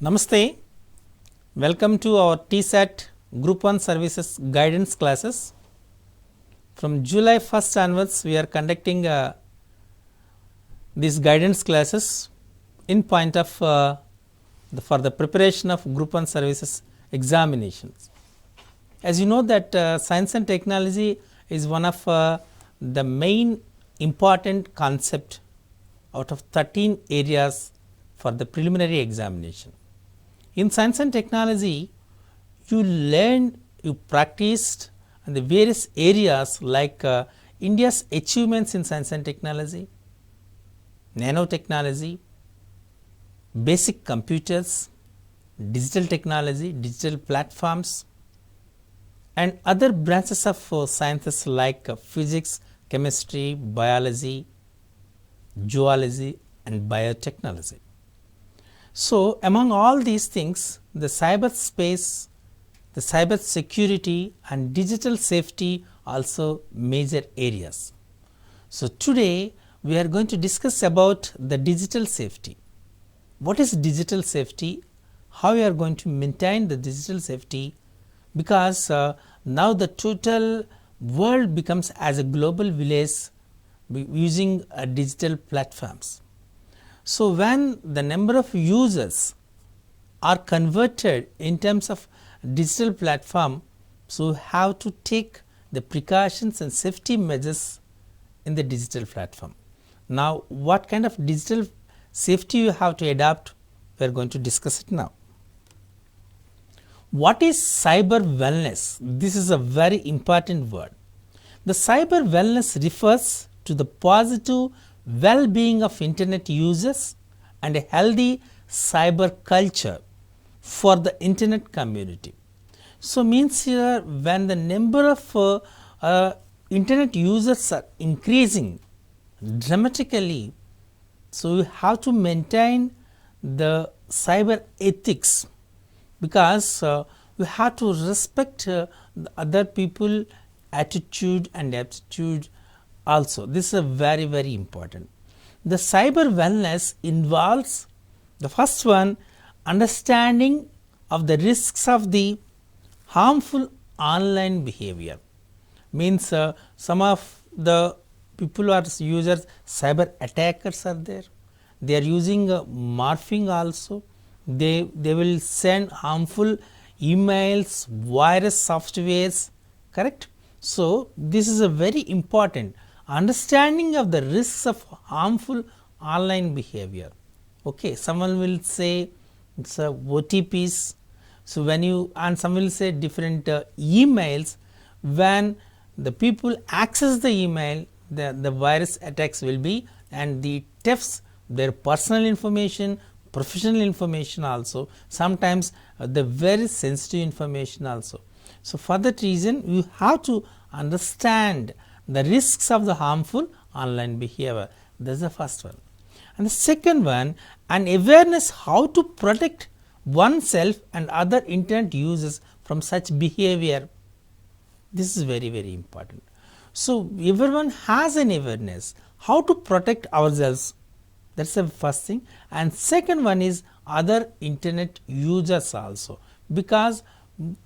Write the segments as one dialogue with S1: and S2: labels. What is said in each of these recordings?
S1: Namaste, welcome to our TSAT Group 1 Services Guidance classes. From July 1st onwards, we are conducting these guidance classes in point of for the preparation of Group 1 Services examinations. As you know that science and technology is one of the main important concept out of 13 areas for the preliminary examination. In science and technology, you learned, you practiced in the various areas like India's achievements in science and technology, nanotechnology, basic computers, digital technology, digital platforms, and other branches of sciences like physics, chemistry, biology, zoology, and biotechnology. So, among all these things, the cyberspace, the cyber security and digital safety also major areas. So, today we are going to discuss about the digital safety. What is digital safety? How we are going to maintain the digital safety? Because now the total world becomes as a global village using digital platforms. So, when the number of users are converted in terms of digital platform, so have to take the precautions and safety measures in the digital platform. Now, what kind of digital safety you have to adopt, we are going to discuss it now. What is cyber wellness? This is a very important word. The cyber wellness refers to the positive well-being of internet users and a healthy cyber culture for the internet community. So, means here when the number of internet users are increasing dramatically, so you have to maintain the cyber ethics, because we have to respect the other people attitude and aptitude also. This is very important. The cyber wellness involves the first one, understanding of the risks of the harmful online behavior. Means some of the people are users, cyber attackers are there. They are using morphing also. They will send harmful emails, virus softwares, correct? So, this is a very important understanding of the risks of harmful online behavior. Okay, someone will say it's OTPs. So, when you and some will say different emails, when the people access the email, the virus attacks will be, and the thefts, their personal information, professional information also, sometimes the very sensitive information also. So, for that reason you have to understand the risks of the harmful online behavior. That is the first one. And the second one, an awareness how to protect oneself and other internet users from such behavior. This is very important. So, everyone has an awareness how to protect ourselves. That is the first thing. And second one is other internet users also, because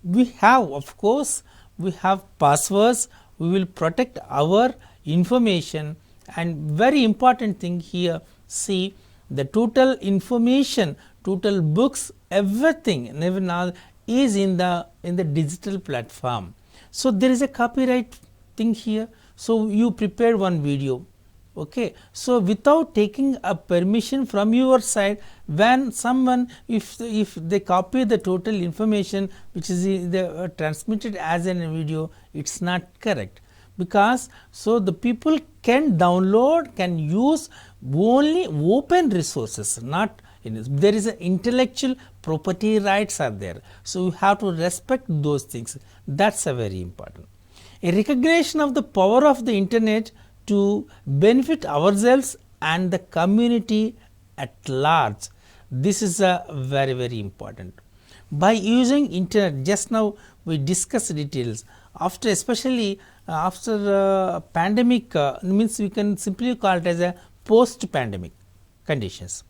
S1: we have, of course, we have passwords, we will protect our information, and very important thing here, see the total information, total books, everything now is in the digital platform. So, there is a copyright thing here. So, you prepared one video. Okay. So, without taking a permission from your side, when someone, if they copy the total information which is transmitted as a video, it is not correct, because so the people can download, can use only open resources, not there is a intellectual property rights are there. So, you have to respect those things. That is a very important. A recognition of the power of the internet to benefit ourselves and the community at large. This is a very important. By using internet, just now we discussed details, after especially after pandemic, means we can simply call it as a post pandemic conditions.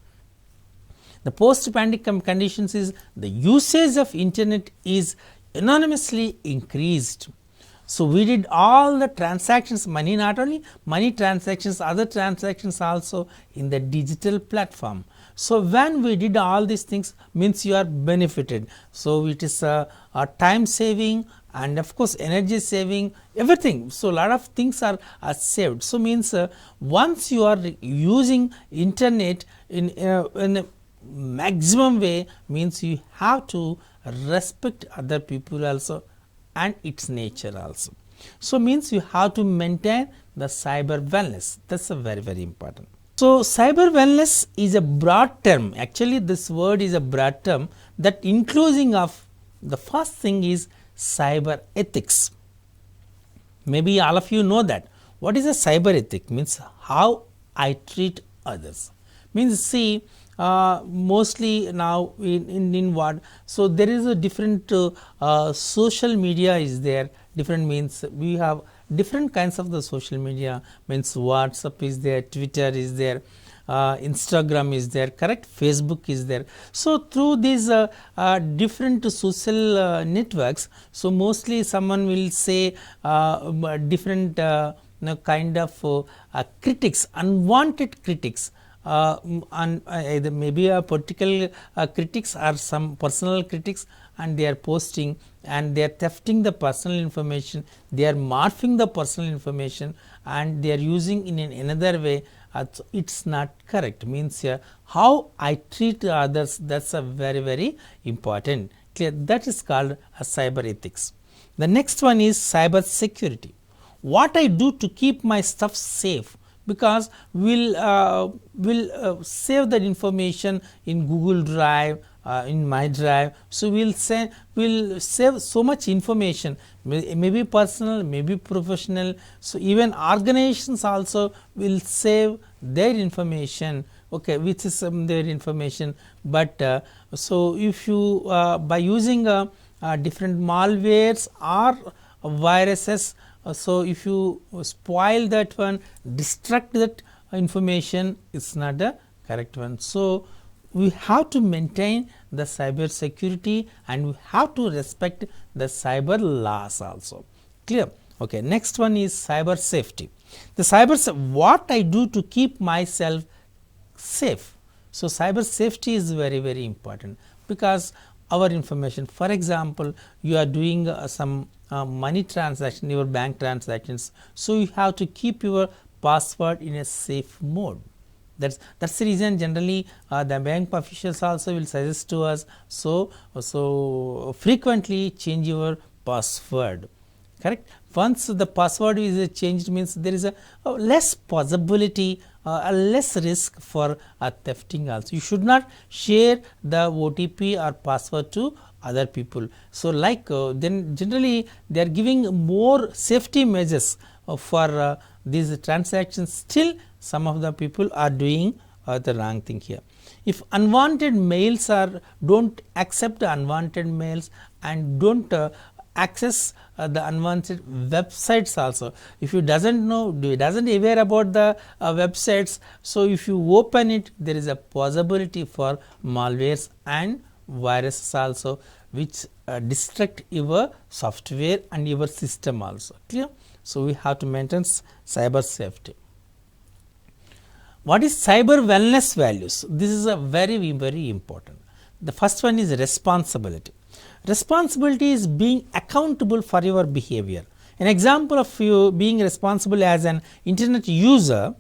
S1: The post-pandemic conditions is the usage of internet is enormously increased. So we did all the transactions, money, not only money transactions, other transactions also in the digital platform. So when we did all these things, means you are benefited. So it is a time saving and of course energy saving, everything. So a lot of things are saved. So means once you are using internet in a maximum way, means you have to respect other people also and its nature also. So means you have to maintain the cyber wellness. That's a very, very important. So cyber wellness is a broad term. Actually this word is a broad term that including of the first thing is cyber ethics. Maybe all of you know that. What is a cyber ethic? Means how I treat others. Means see, mostly now in what, so there is a different social media is there, different means we have different kinds of the social media, means WhatsApp is there, Twitter is there, Instagram is there, correct, Facebook is there. So through these different social networks, so mostly someone will say different kind of critics, unwanted critics, and either maybe a political critics or some personal critics, and they are posting and they are thefting the personal information, they are morphing the personal information and they are using in another way. It's not correct. Means how I treat others, that's a very, very important. Clear? That is called a cyber ethics. The next one is cyber security. What I do to keep my stuff safe, because we'll save that information in Google Drive, in my drive. So we'll save so much information, maybe personal, maybe professional. So even organizations also will save their information, okay, which is their information. But so if you by using different malwares or viruses, so if you spoil that one, destruct that information, it's not a correct one. So we have to maintain the cyber security and we have to respect the cyber laws also. Clear? Okay. Next one is cyber safety. The what I do to keep myself safe. So cyber safety is very, very important, because our information, for example, you are doing some money transaction, your bank transactions, so you have to keep your password in a safe mode. That's the reason generally the bank officials also will suggest to us, so frequently change your password, correct. Once the password is changed, means there is a less possibility, a less risk for thefting also. You should not share the OTP or password to other people. So like then generally they are giving more safety measures for these transactions. Still some of the people are doing the wrong thing here. If unwanted mails are, don't accept the unwanted mails and don't access the unwanted websites also. If you doesn't know, doesn't aware about the websites, so if you open it, there is a possibility for malwares and viruses also, which destruct your software and your system also. Clear? So we have to maintain cyber safety. What is cyber wellness values? This is a very, very important. The first one is responsibility. Responsibility is being accountable for your behavior. An example of you being responsible as an internet user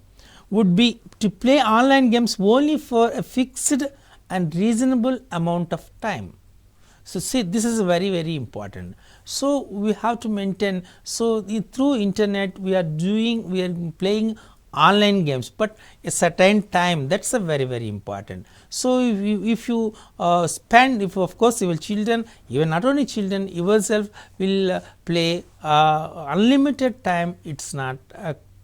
S1: would be to play online games only for a fixed and reasonable amount of time. So see, this is very, very important. So we have to maintain, so through internet we are playing online games, but a certain time, that's a very, very important. So if you spend, if of course your children, even not only children, yourself will play unlimited time, it's not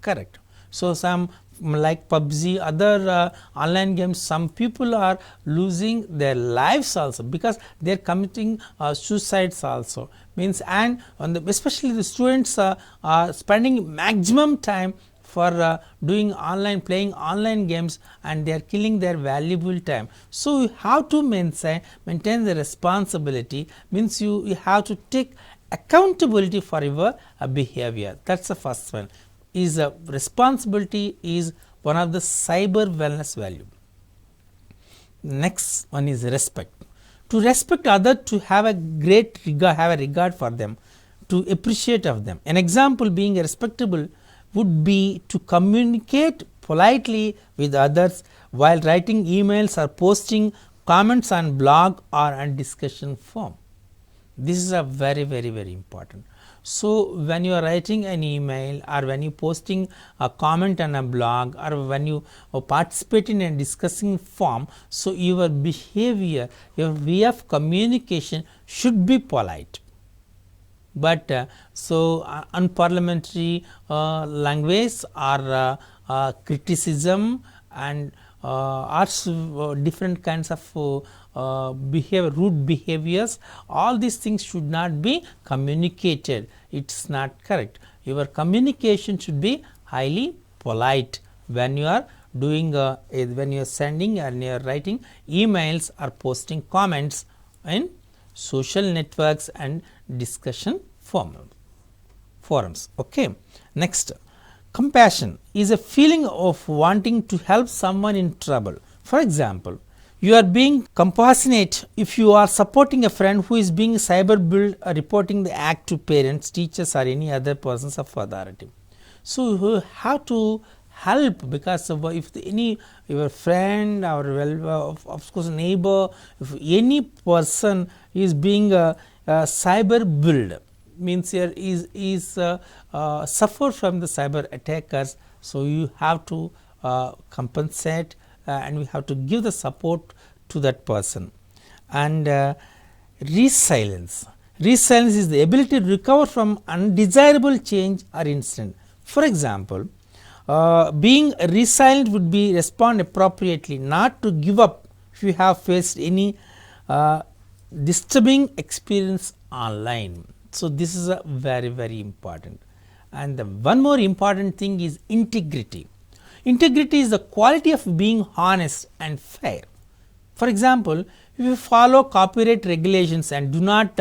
S1: correct. So some like PUBG, other online games, some people are losing their lives also because they are committing suicides also. Means, and on the, especially the students are spending maximum time for doing online, playing online games, and they are killing their valuable time. So you have to maintain the responsibility, means you have to take accountability for your behavior. That's the first one. Is responsibility is one of the cyber wellness value. Next one is respect. To respect others, to have a great regard, have a regard for them, to appreciate of them. An example being respectable would be to communicate politely with others while writing emails or posting comments on blog or on discussion forum. This is a very important. So when you are writing an email, or when you posting a comment on a blog, or when you participate in a discussing forum, so your behavior, your way of communication should be polite. But unparliamentary language or criticism and different kinds of rude behaviors, all these things should not be communicated. It's not correct. Your communication should be highly polite when you are doing when you are sending and you are writing emails or posting comments in social networks and discussion forums. Okay. Next, compassion is a feeling of wanting to help someone in trouble. For example, you are being compassionate if you are supporting a friend who is being cyberbullied or reporting the act to parents, teachers, or any other persons of authority. So you have to help, because if your friend or of course neighbor, if any person is being cyberbullied, means here is suffered from the cyber attackers, so you have to compensate and we have to give the support to that person. And resilience is the ability to recover from undesirable change or incident. For example, being resilient would be respond appropriately, not to give up if you have faced any disturbing experience online. So this is a very important. And the one more important thing is integrity. Integrity is the quality of being honest and fair. For example, if you follow copyright regulations and do not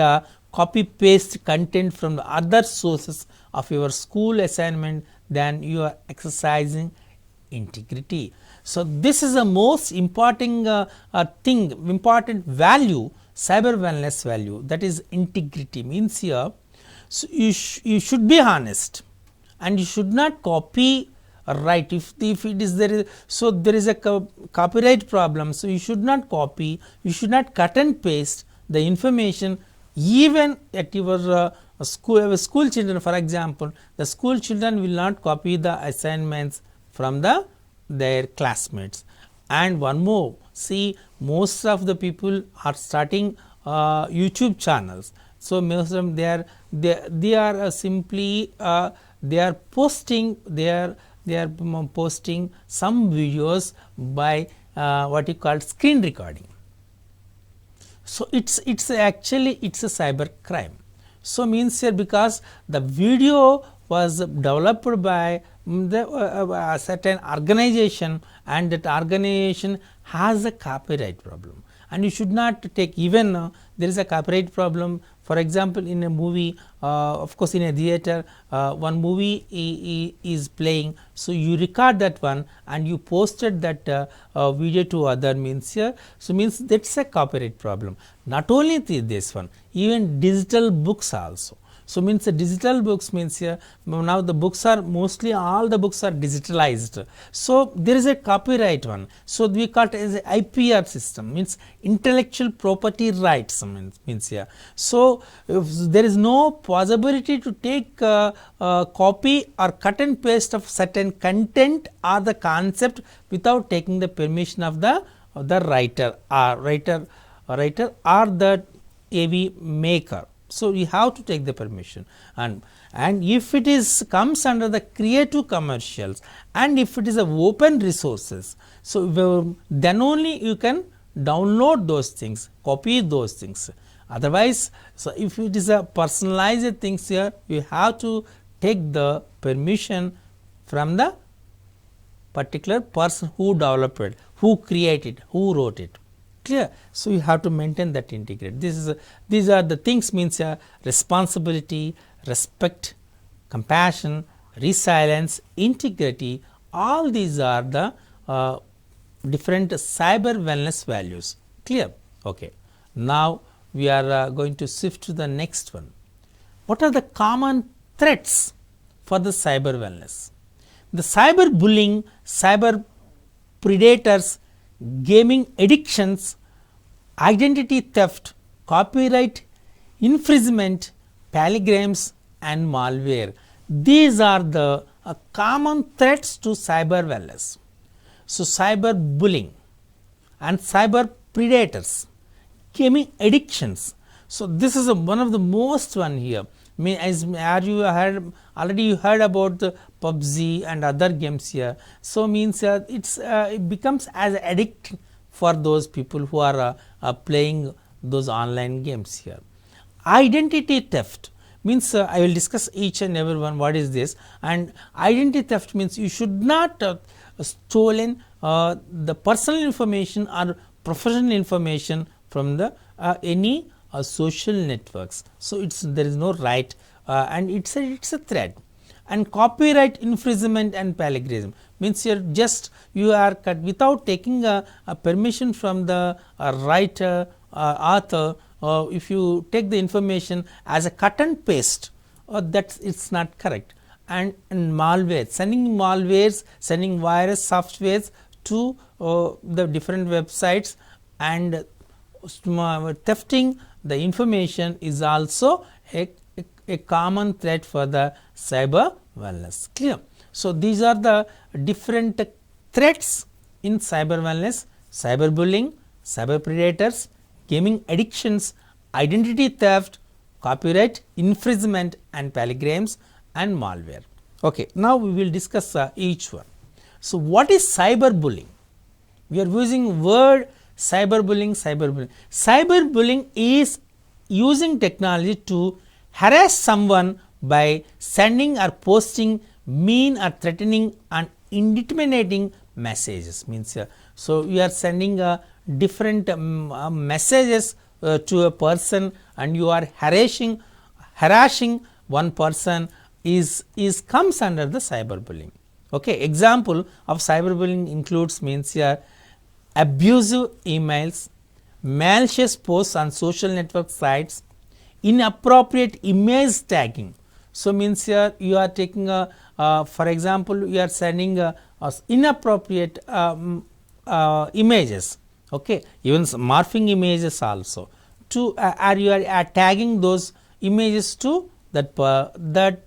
S1: copy paste content from the other sources of your school assignment, then you are exercising integrity. So this is the most important important value, cyber wellness value, that is integrity. Means here, so you should be honest and you should not copy right. If it is there is a copyright problem, so you should not copy, you should not cut and paste the information even at your school children. For example, the school children will not copy the assignments from their classmates. And one more, see, most of the people are starting YouTube channels. So most of them they are simply they are posting some videos by what you call screen recording. So it's actually a cyber crime. So means here, because the video was developed by a certain organization, and that organization has a copyright problem, and you should not take, even there is a copyright problem. For example, in a movie, of course in a theater, one movie is playing, so you record that one and you posted that video to other, means here, so means that's a copyright problem. Not only this one, even digital books also. So means the digital books, means here now the books are mostly, all the books are digitalized. So there is a copyright one. So we call it as a IPR system, means intellectual property rights, means here. So if there is no possibility to take copy or cut and paste of certain content or the concept without taking the permission of the writer or the AV maker. So you have to take the permission, and if it is comes under the creative commercials, and if it is a open resources, so then only you can download those things, copy those things. Otherwise, so if it is a personalized things here, you have to take the permission from the particular person who developed it, who created, who wrote it. Clear? So you have to maintain that integrity. These are the things, means responsibility, respect, compassion, resilience, integrity. All these are the different cyber wellness values. Clear? Okay. Now we are going to shift to the next one. What are the common threats for the cyber wellness? The cyberbullying, cyber predators, gaming addictions, identity theft, copyright infringement, plagiarism and malware. These are the common threats to cyber wellness. So cyberbullying and cyber predators, gaming addictions. So this is one of the most one here. As you heard already, you heard about the PUBG and other games here. So means it becomes as addict for those people who are playing those online games here. Identity theft means I will discuss each and every one what is this. And identity theft means you should not stolen the personal information or professional information from the any social networks. So there is no right, and it's a threat. And copyright infringement and plagiarism means you are cut without taking a permission from the writer author. If you take the information as a cut and paste, that it's not correct. And malware, sending malwares, sending virus softwares to the different websites and thefting the information is also a common threat for the cyber wellness. Clear? So these are the different threats in cyber wellness: cyberbullying, cyber predators, gaming addictions, identity theft, copyright infringement and plagiarism and malware. Okay, now we will discuss each one. So what is cyberbullying? We are using word cyberbullying. Cyberbullying is using technology to harass someone by sending or posting mean or threatening and intimidating messages. Means so you are sending different messages to a person, and you are harassing one person is comes under the cyberbullying. Okay, example of cyberbullying includes means abusive emails, malicious posts on social network sites, inappropriate image tagging. So means you are taking for example, you are sending inappropriate images. Okay, even morphing images also to or you are tagging those images to that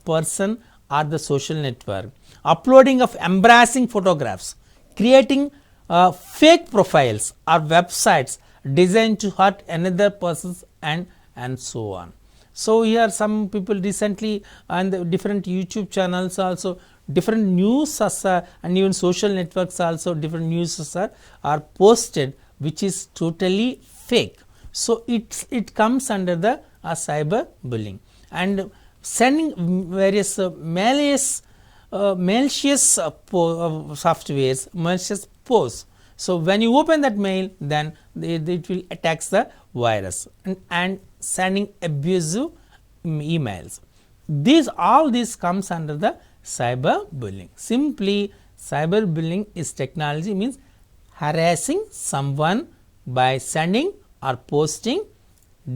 S1: person or the social network. Uploading of embarrassing photographs, creating fake profiles or websites designed to hurt another persons and so on. So here some people recently on the different YouTube channels also, different news and even social networks also, different news are posted which is totally fake. So it comes under the cyber bullying. And sending various malicious softwares, malicious posts. So when you open that mail, then it will attack the virus and sending abusive emails. All these comes under the cyber bullying. Simply cyber bullying is technology, means harassing someone by sending or posting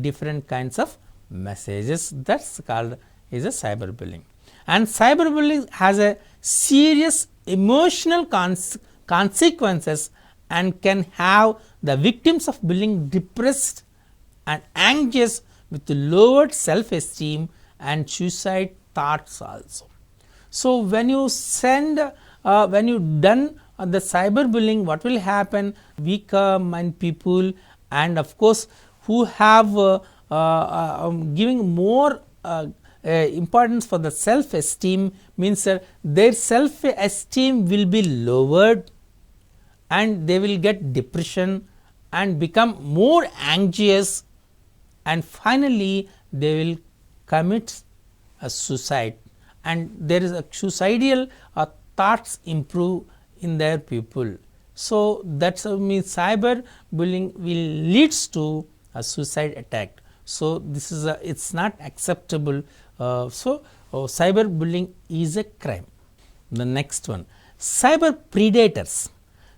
S1: different kinds of messages. That's called is a cyberbullying. And cyberbullying has a serious emotional consequences and can have the victims of bullying depressed and anxious with lowered self-esteem and suicide thoughts also. So when you send when you done the cyberbullying, what will happen? Weaker mind people, and of course who have giving more importance for the self-esteem, means their self-esteem will be lowered and they will get depression and become more anxious, and finally they will commit a suicide, and there is a suicidal thoughts in their pupil. So that's means cyberbullying will leads to a suicide attack. So this is it's not acceptable. Cyberbullying is a crime. The next one, cyber predators.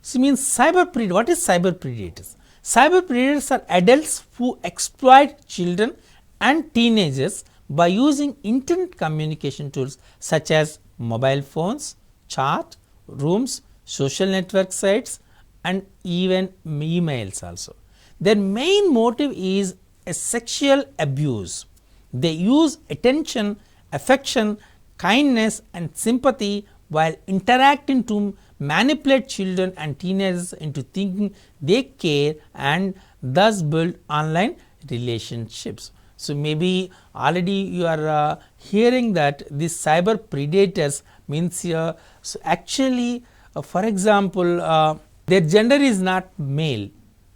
S1: So means what is cyber predators? Cyber predators are adults who exploit children and teenagers by using internet communication tools such as mobile phones, chat rooms, social network sites, and even emails also. Their main motive is a sexual abuse. They use attention, affection, kindness, and sympathy while interacting to manipulate children and teenagers into thinking they care and thus build online relationships. So maybe already you are hearing that these cyber predators means so actually for example their gender is not male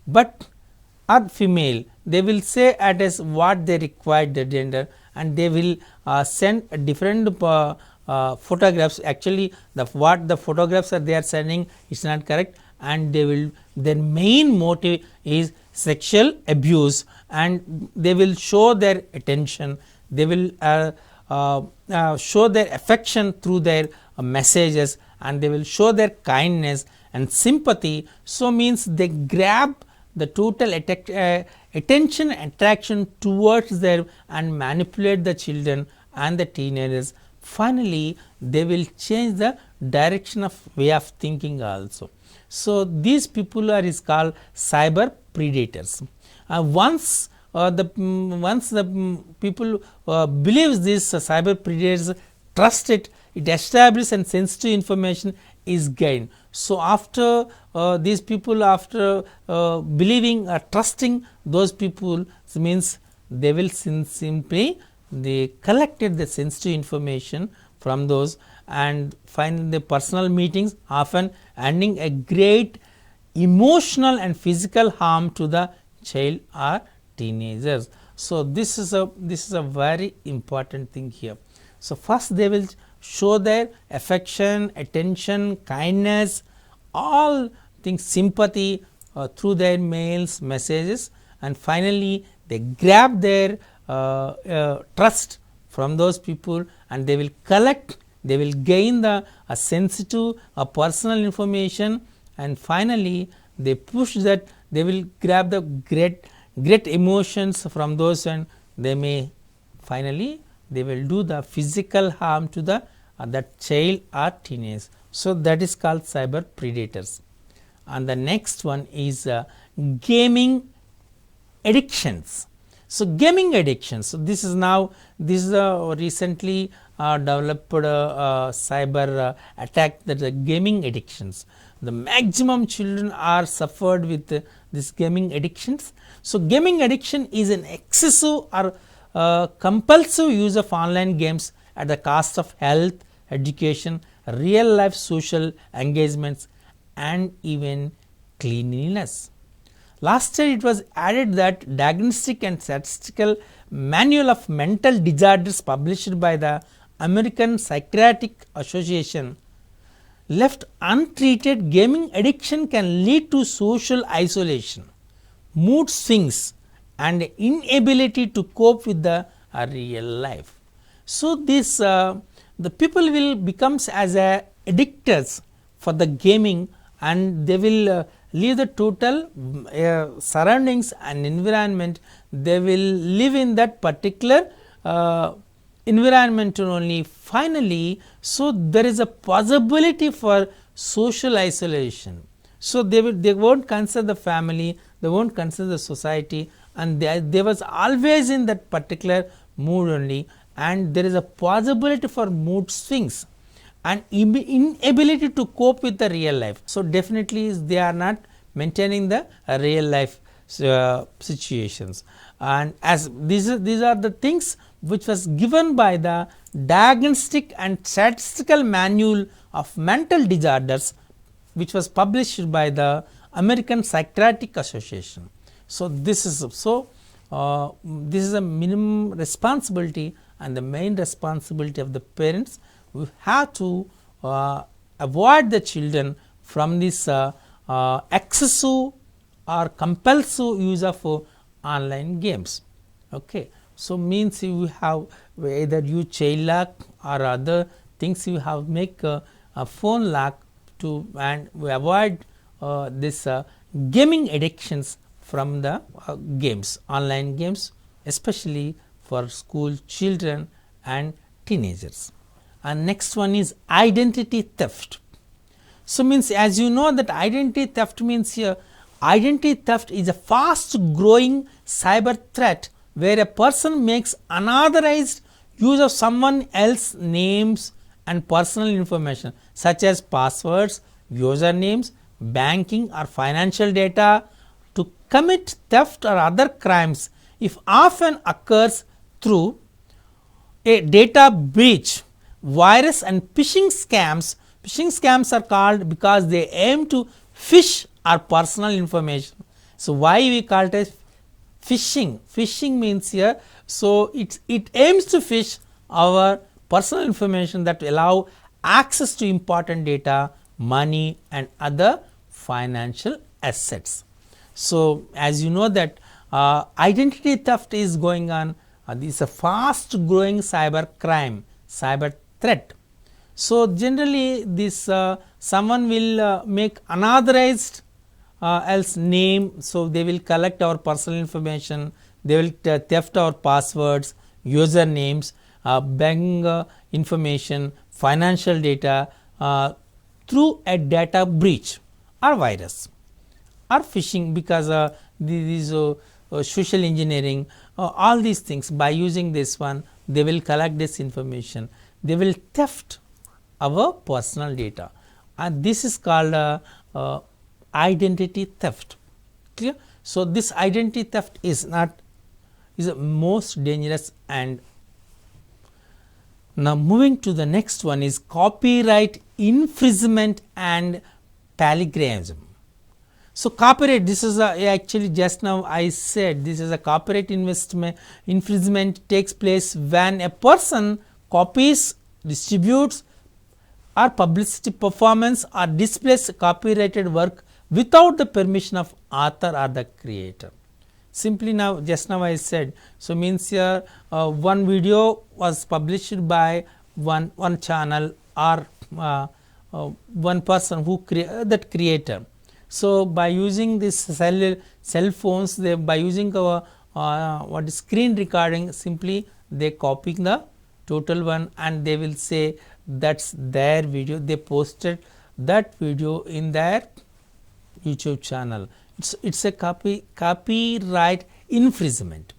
S1: but or female. They will say it as what they require the gender, and they will send different photographs. Actually what the photographs are they are sending is not correct, and they will their main motive is sexual abuse, and they will show their attention, they will show their affection through their messages, and they will show their kindness and sympathy. So means they grab the total attention attraction towards them and manipulate the children and the teenagers. Finally they will change the direction of way of thinking also. So these people are is called cyber predators. Once the people believes this cyber predators, trust it, it establishes and sensitive information is gained. So after these people after believing or trusting those people, means they will simply they collected the sensitive information from those and find the personal meetings, often ending a great emotional and physical harm to the child or teenagers. So this is a very important thing here. So first they will show their affection, attention, kindness, all things, sympathy through their mails, messages, and finally they grab their trust from those people, and they will collect, they will gain the sensitive personal information, and finally they push that, they will grab the great emotions from those, and they may finally they will do the physical harm to the that child or teenage. So that is called cyber predators. And the next one is gaming addictions. So gaming addictions, so this is a recently developed cyber attack, that the gaming addictions. The maximum children are suffered with this gaming addictions. So gaming addiction is an excessive or compulsive use of online games at the cost of health, education, real life social engagements, and even cleanliness. Last year it was added that Diagnostic and Statistical Manual of Mental Disorders published by the American Psychiatric Association left untreated, gaming addiction can lead to social isolation, mood swings, and inability to cope with the real life. So this the people will becomes as addictors for the gaming, and they will leave the total surroundings and environment. They will live in that particular environment only. Finally, so there is a possibility for social isolation. So they won't consider the family, they won't consider the society, and they was always in that particular mood only, and there is a possibility for mood swings and inability to cope with the real life. So definitely they are not maintaining the real life situations, and as these are the things which was given by the Diagnostic and Statistical Manual of Mental Disorders, which was published by the American Psychiatric Association. So this is this is a minimum responsibility and the main responsibility of the parents. We have to avoid the children from this excessive or compulsive use of online games. Okay. So means you have either use child lock or other things, you have make a phone lock to and we avoid this gaming addictions from the games, online games, especially for school children and teenagers. And next one is identity theft. So means, as you know that identity theft means here, identity theft is a fast growing cyber threat where a person makes unauthorized use of someone else's names and personal information such as passwords, usernames, banking or financial data to commit theft or other crimes. If often occurs through a data breach, virus and phishing scams. Phishing scams are called because they aim to phish our personal information. So why we call it as phishing? Phishing means here, so it aims to phish our personal information that allow access to important data, money and other financial assets. So as you know that identity theft is going on, this is a fast growing cyber crime, cyber threat. So generally this someone will make unauthorized else name, so they will collect our personal information, they will theft our passwords, usernames, bank information, financial data through a data breach or virus or phishing, because these social engineering, all these things. By using this one, they will collect this information, they will theft our personal data, and this is called identity theft. Clear? So this identity theft is the most dangerous. And now moving to the next one is copyright infringement and plagiarism. So copyright, this is actually just now I said this is a copyright infringement takes place when a person copies, distributes or publicity performance or displays copyrighted work without the permission of author or the creator. Simply now, just now I said, so means here one video was published by one channel or one person who that creator. So by using this cell phones, they by using our screen recording, simply they copying the total one and they will say that's their video, they posted that video in their YouTube channel. It's a copyright infringement.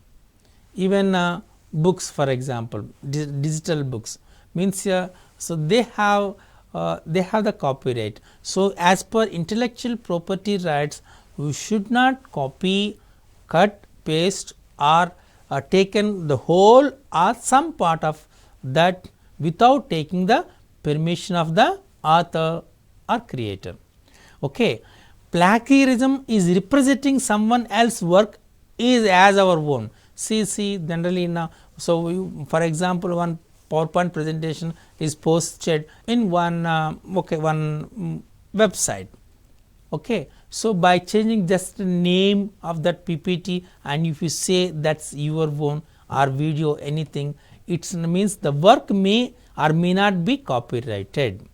S1: Even books, for example, digital books means here, so they have the copyright. So as per intellectual property rights, we should not copy, cut, paste or taken the whole or some part of that without taking the permission of the author or creator. Okay. Plagiarism is representing someone else's work is as our own. See generally now, so for example, one PowerPoint presentation is posted in one website. Okay. So by changing just the name of that PPT, and if you say that's your own or video, anything, it means the work may or may not be copyrighted.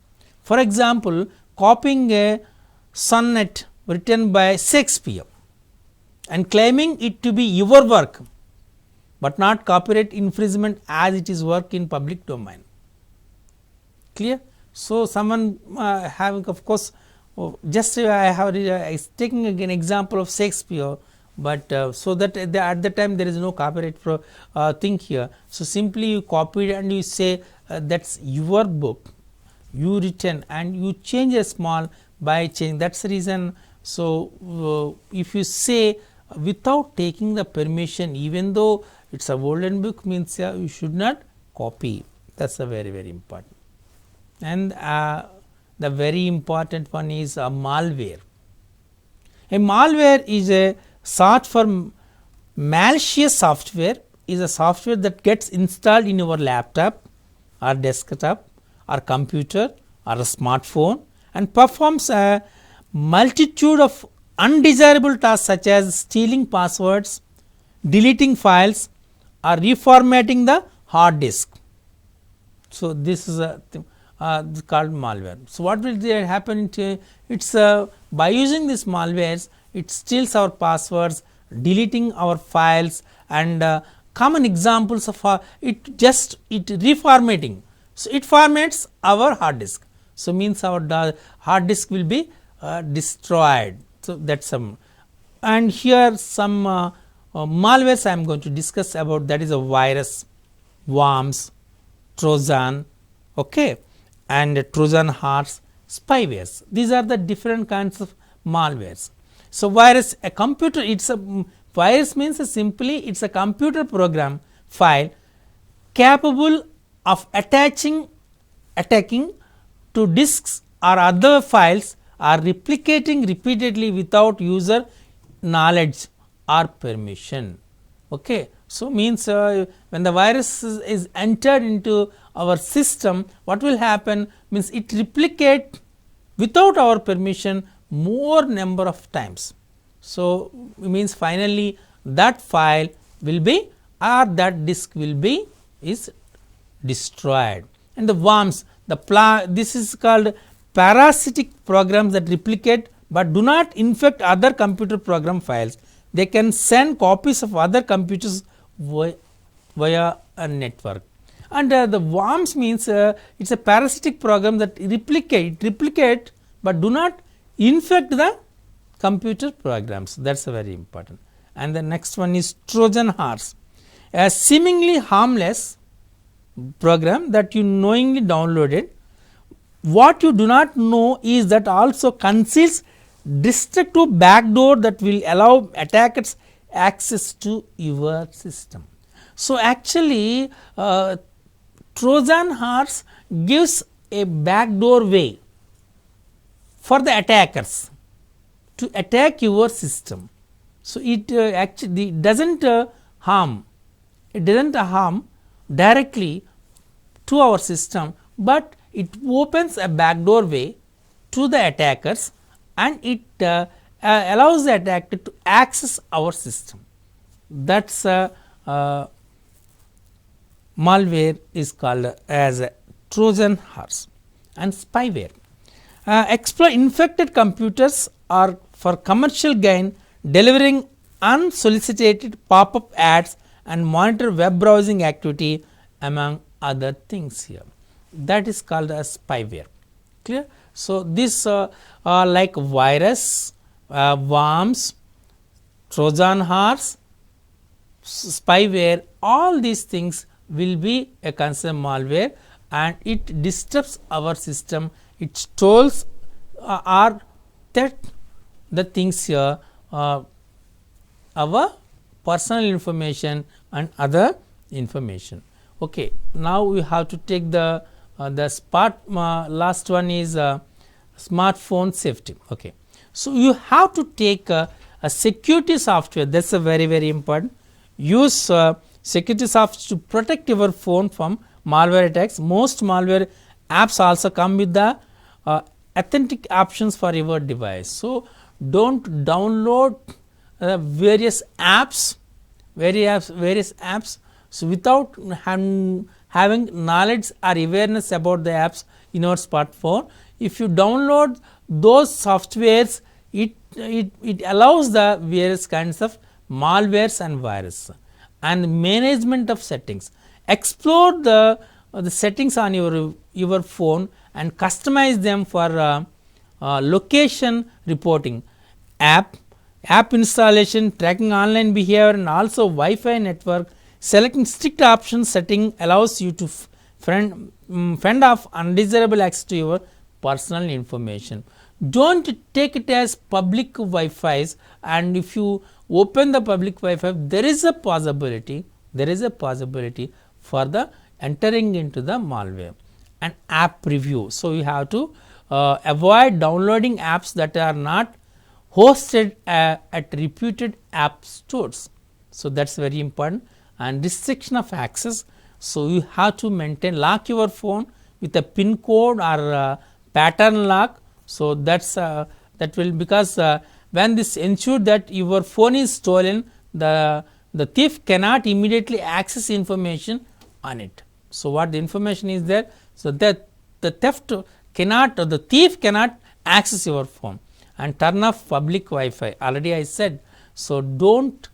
S1: For example, copying a sonnet written by Shakespeare and claiming it to be your work, but not copyright infringement as it is work in public domain. Clear? So someone having, of course, just I have taking an example of Shakespeare, but so that at the time there is no copyright thing here. So simply you copy it and you say that's your book, you written, and you change a small by change. That's the reason. So if you say without taking the permission, even though it's a golden book, means you should not copy. That's a very, very important. And the very important one is malware. A malware is a short for malicious software, is a software that gets installed in your laptop or desktop or computer or a smartphone and performs a multitude of undesirable tasks such as stealing passwords, deleting files, or reformatting the hard disk. So, this is a thing called malware. So, what will there happen? It's by using this malwares, it steals our passwords, deleting our files, and common examples of it reformatting. So, it formats our hard disk. So, means our hard disk will be destroyed. So, that is some, and here some malwares I am going to discuss about, that is a virus, worms, Trojan, okay, and Trojan horse, spywares. These are the different kinds of malwares. So, virus, a computer, it's a virus means simply it's a computer program file capable of attacking to disks or other files or replicating repeatedly without user knowledge or permission. Okay. So, means when the virus is entered into our system, what will happen means it replicate without our permission more number of times. So, means finally that file will be or that disk will be is destroyed. And the worms, this is called parasitic programs that replicate but do not infect other computer program files. They can send copies of other computers via a network. And the worms means it's a parasitic program that replicate but do not infect the computer programs. That's very important. And the next one is Trojan horse, a seemingly harmless program that you knowingly downloaded. What you do not know is that also conceals destructive backdoor that will allow attackers access to your system. So, actually Trojan horse gives a backdoor way for the attackers to attack your system. So, it actually doesn't harm directly to our system, but it opens a backdoor way to the attackers and it allows the attacker to access our system. That is malware is called as a Trojan horse. And spyware, exploit infected computers or for commercial gain, delivering unsolicited pop-up ads and monitor web browsing activity among other things here. That is called as spyware. Clear? So, this like virus, worms, Trojan horse, spyware, all these things will be a considered malware and it disturbs our system, it stole or that the things here our personal information and other information. Okay. Now, we have to take the last one is smartphone safety. Okay. So, you have to take a security software, that is a very important. Use security software to protect your phone from malware attacks. Most malware apps also come with the authentic options for your device. So, do not download various apps, so without having knowledge or awareness about the apps in your smartphone. If you download those softwares, it allows the various kinds of malwares and viruses. And management of settings, explore the settings on your phone and customize them for location reporting, app installation, tracking online behavior, and also Wi-Fi network. Selecting strict options setting allows you to fend off undesirable access to your personal information. Do not take it as public Wi-Fi's, and if you open the public Wi-Fi, there is a possibility for the entering into the malware. And app review. So, you have to avoid downloading apps that are not hosted at reputed app stores. So, that is very important. And restriction of access. So, you have to lock your phone with a pin code or pattern lock So that will, because when this ensure that your phone is stolen, the thief cannot immediately access information on it. So what the information is there, so that the theft cannot, or the thief cannot access your phone. And turn off public Wi-Fi, already I said. So don't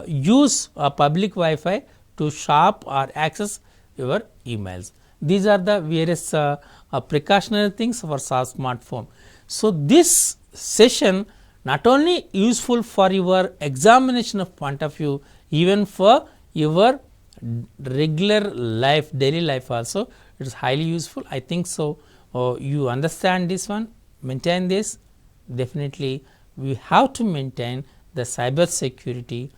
S1: use a public Wi-Fi to shop or access your emails. These are the various precautionary things for smartphone. So this session not only useful for your examination of point of view, even for your regular life, daily life also, it is highly useful. I think so. You understand this one, maintain this. Definitely we have to maintain the cyber security,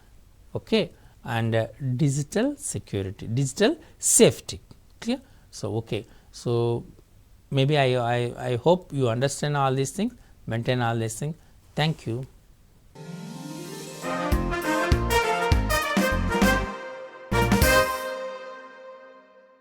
S1: okay, and digital security, digital safety, clear. So okay, so maybe I hope you understand all these things, maintain all these things. Thank you.